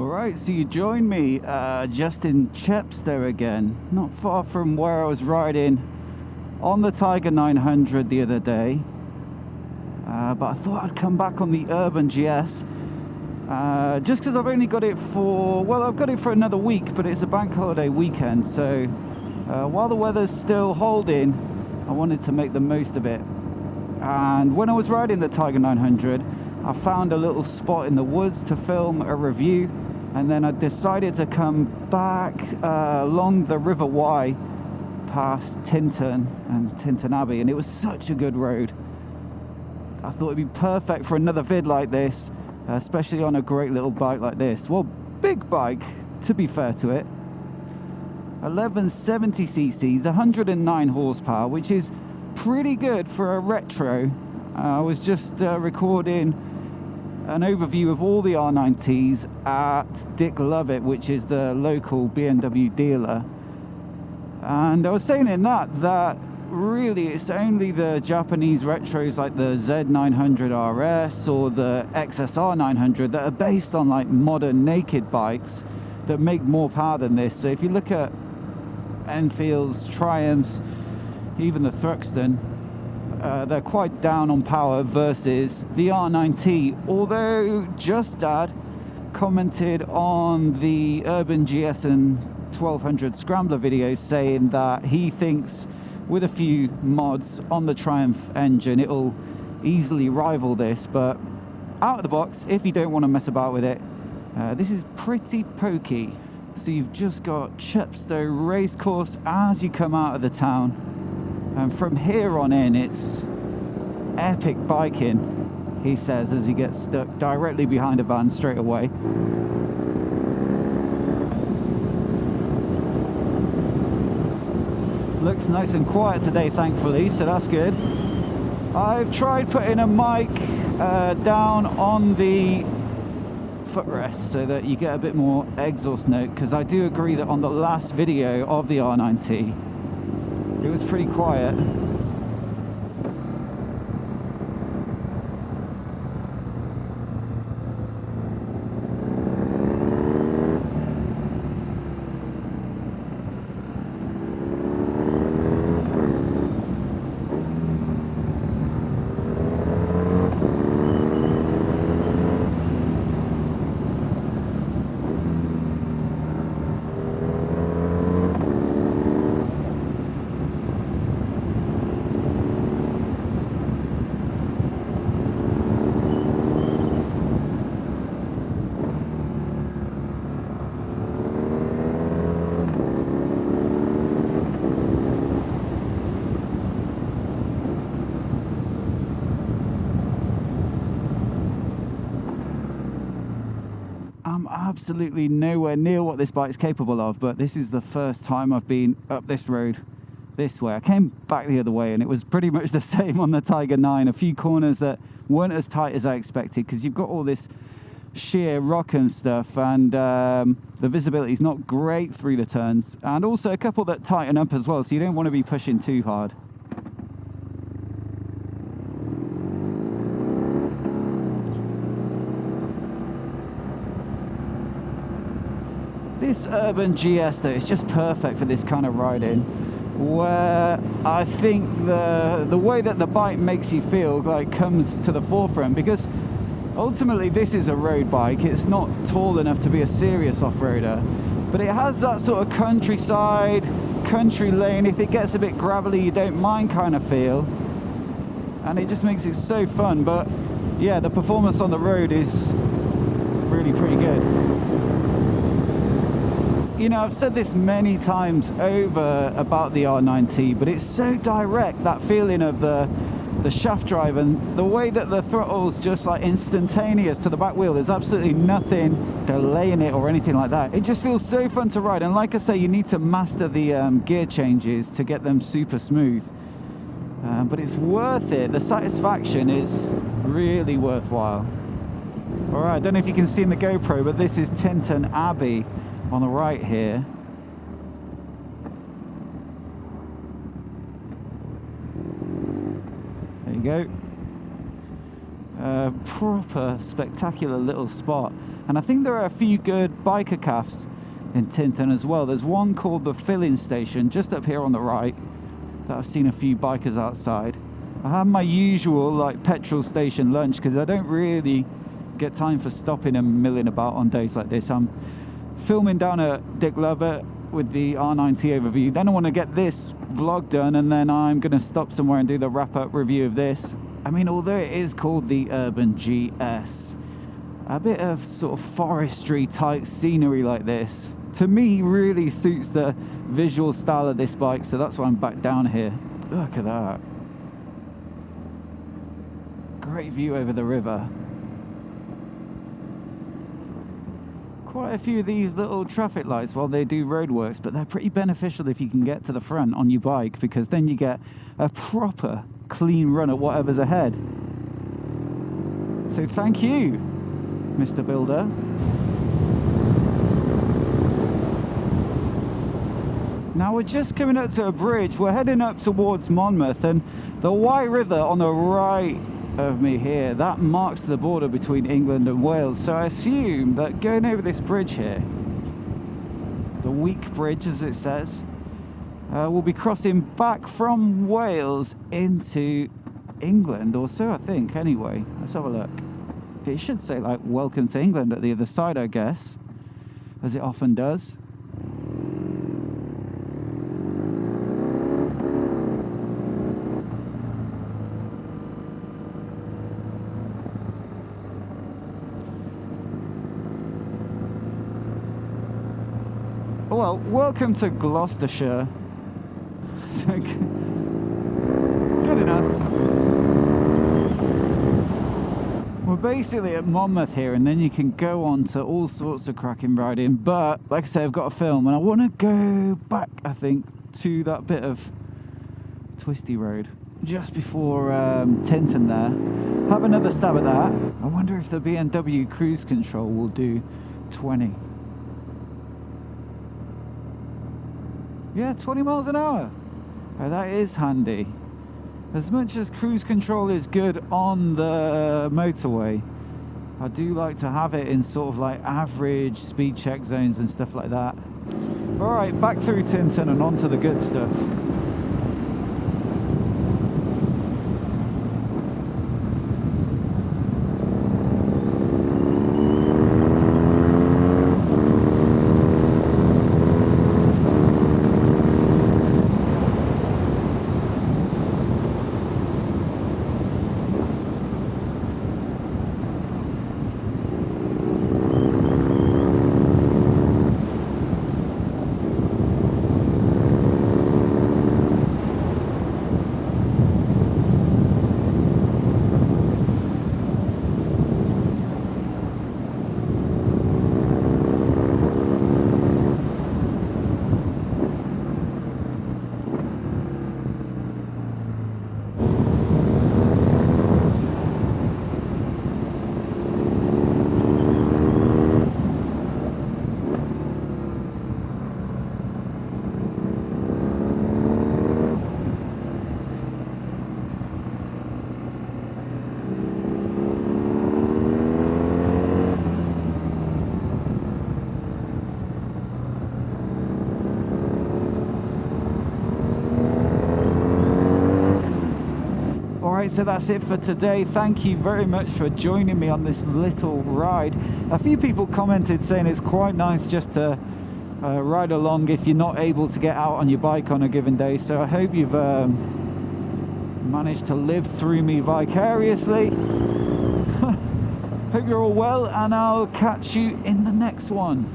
Alright, so you join me just in Chepstow again, not far from where I was riding on the Tiger 900 the other day. But I thought I'd come back on the Urban GS just because I've only got it for, well, I've got it for another week, but it's a bank holiday weekend, so while the weather's still holding, I wanted to make the most of it. And when I was riding the Tiger 900, I found a little spot in the woods to film a review, and then I decided to come back along the River Wye past Tintern and Tintern Abbey, and it was such a good road. I thought it'd be perfect for another vid like this, especially on a great little bike like this. Well, big bike, to be fair to it. 1170 cc's, 109 horsepower, which is pretty good for a retro. I was just recording an overview of all the R9Ts at Dick Lovett, which is the local BMW dealer. And I was saying in that really it's only the Japanese retros like the Z900 RS or the XSR 900 that are based on like modern naked bikes that make more power than this. So if you look at Enfields, Triumphs, even the Thruxton, they're quite down on power versus the R9T, although Just Dad commented on the Urban GS and 1200 Scrambler videos saying that he thinks with a few mods on the Triumph engine it'll easily rival this. But out of the box, if you don't want to mess about with it, this is pretty pokey. So you've just got Chepstow Racecourse as you come out of the town, and from here on in it's epic biking, he says, as he gets stuck directly behind a van straight away. Looks nice and quiet today, thankfully, so that's good. I've tried putting a mic down on the footrest so that you get a bit more exhaust note, because I do agree that on the last video of the R9T it was pretty quiet. I'm absolutely nowhere near what this bike's capable of, but this is the first time I've been up this road this way. I came back the other way and it was pretty much the same on the Tiger 9. A few corners that weren't as tight as I expected because you've got all this sheer rock and stuff, and the visibility is not great through the turns, and also a couple that tighten up as well, so you don't want to be pushing too hard. This Urban GS though is just perfect for this kind of riding, where I think the way that the bike makes you feel like comes to the forefront, because ultimately this is a road bike. It's not tall enough to be a serious off-roader, but it has that sort of countryside, country lane, if it gets a bit gravelly you don't mind kind of feel, and it just makes it so fun. But yeah, the performance on the road is really pretty good. You know, I've said this many times over about the R9T, but it's so direct, that feeling of the shaft drive, and the way that the throttle's just like instantaneous to the back wheel. There's absolutely nothing delaying it or anything like that. It just feels so fun to ride, and like I say, you need to master the gear changes to get them super smooth. But it's worth it. The satisfaction is really worthwhile. Alright, I don't know if you can see in the GoPro, but this is Tintern Abbey on the right here. There you go. Proper spectacular little spot. And I think there are a few good biker cafes in Tinton as well. There's one called the Filling Station just up here on the right that I've seen a few bikers outside. I have my usual like petrol station lunch because I don't really get time for stopping and milling about on days like this. I'm filming down at Dick Lovett with the R9T overview. Then I want to get this vlog done, and then I'm going to stop somewhere and do the wrap-up review of this. I mean, although it is called the Urban GS, a bit of sort of forestry type scenery like this, to me, really suits the visual style of this bike, so that's why I'm back down here. Look at that. Great view over the river. Quite a few of these little traffic lights while they do roadworks, but they're pretty beneficial if you can get to the front on your bike, because then you get a proper clean run at whatever's ahead. So thank you, Mr. Builder. Now we're just coming up to a bridge. We're heading up towards Monmouth, and the Wye River on the right of me here, that marks the border between England and Wales. So I assume that going over this bridge here, the Week Bridge as it says, we'll be crossing back from Wales into England, or so I think anyway. Let's have a look. It should say like welcome to England at the other side, I guess, as it often does. Well, welcome to Gloucestershire. Good enough. We're basically at Monmouth here, and then you can go on to all sorts of cracking riding. But, like I say, I've got a film, and I want to go back, I think, to that bit of twisty road just before Tinton there. Have another stab at that. I wonder if the BMW cruise control will do 20. Yeah, 20 miles an hour. Oh, that is handy. As much as cruise control is good on the motorway, I do like to have it in sort of like average speed check zones and stuff like that. All right, back through Tinton and on to the good stuff. Alright, so that's it for today. Thank you very much for joining me on this little ride. A few people commented saying it's quite nice just to ride along if you're not able to get out on your bike on a given day. So I hope you've managed to live through me vicariously. Hope you're all well, and I'll catch you in the next one.